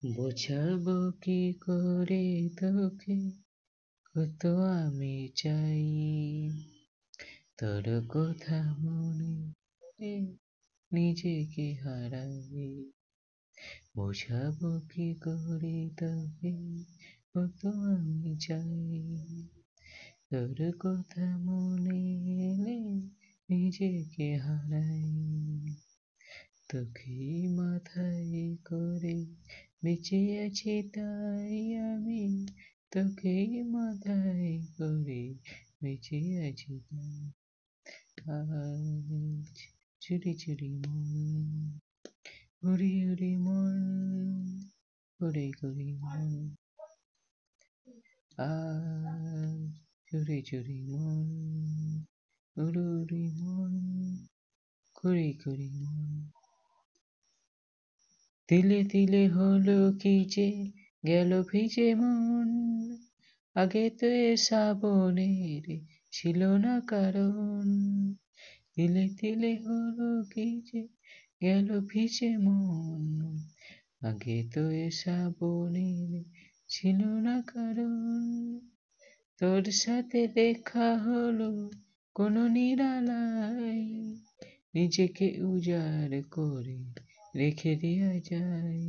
বোঝাবো কি করে তোকে কত আমি চাই, তোর কথা মনে পড়ে নিজেকে হারাই। বোঝাবো কি করে তোকে কত আমি চাই, তোর কথা মনে এলে নিজেকে হারাই। তোকে মাথায় করে বেঁচে আছি তাই আমি, তোকে মাথায় করে বেঁচে আছি তাই। আজ চুরি চুরি মন, উড়ি উড়ি মন, করে করে মন। আজ চুরি চুরি মন, উড়ি উড়ি মন, করে করে মন। তিলে তিলে হলো কি যে গেল ভিজে মন, আগে তো এ শ্রাবণের ছিল না কারণ। তিলে তিলে হলো কি যে গেল ভিজে মন, আগে তো এ শ্রাবণের ছিল না কারণ। তোর সাথে দেখা হলো কোনো নিরালায়, নিজেকে উজাড় করে রেখে দেয়া যায়।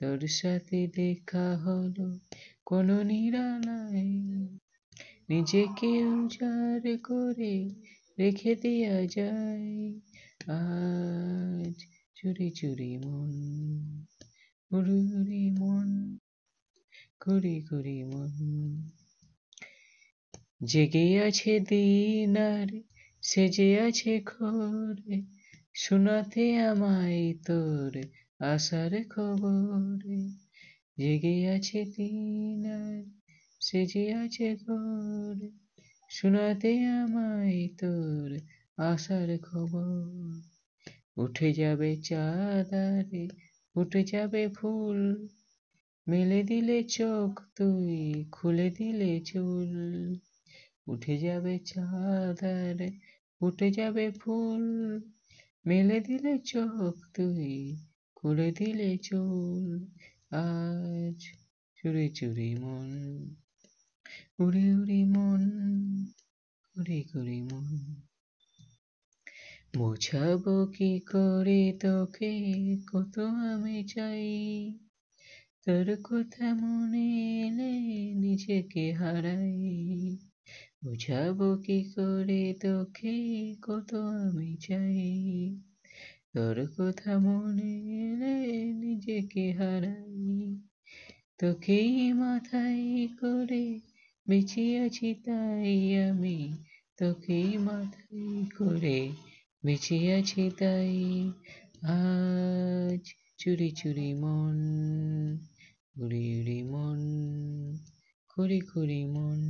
তোর সাথে দেখা হলো কোনো নিরালায়, নিজেকে উজাড় করে রেখে দেয়া যায়। আজ চুরি চুরি মন, উড়ি উড়ি মন, ঘুরি ঘুরি মন। জেগে আছে দিন আর সেজে আছে ঘরে, শোনাতে আমায় তোর আসার খবর। জেগে আছে দিন আর সেজে আছে ঘরে, শোনাতে আমায় তোর আসার খবর। উঠে যাবে চাঁদ আর উঠে যাবে ফুল, মেলে দিলে চোখ তুই খুলে দিলে চুল। উঠে যাবে চাঁদ আর উঠে যাবে ফুল, মেলে দিলে চোখ তুই খুলে দিলে চুল। আজ চুরি চুরি মন, উড়ি উড়ি মন, ঘুরি ঘুরি মন। বোঝাবো কি করে তোকে কত আমি চাই, তোর কথা মনে এলে নিজেকে হারাই। বোঝাবো কি করে তোকে কত আমি চাই, তোর কথা মনে এলে নিজেকে হারাই। তোকেই মাথায় করে বেঁচে আছি তাই আমি, তোকেই মাথায় করে বেঁচে আছি তাই। আজ চুরি চুরি মন, উড়ি উড়ি মন, খুরি খুরি মন।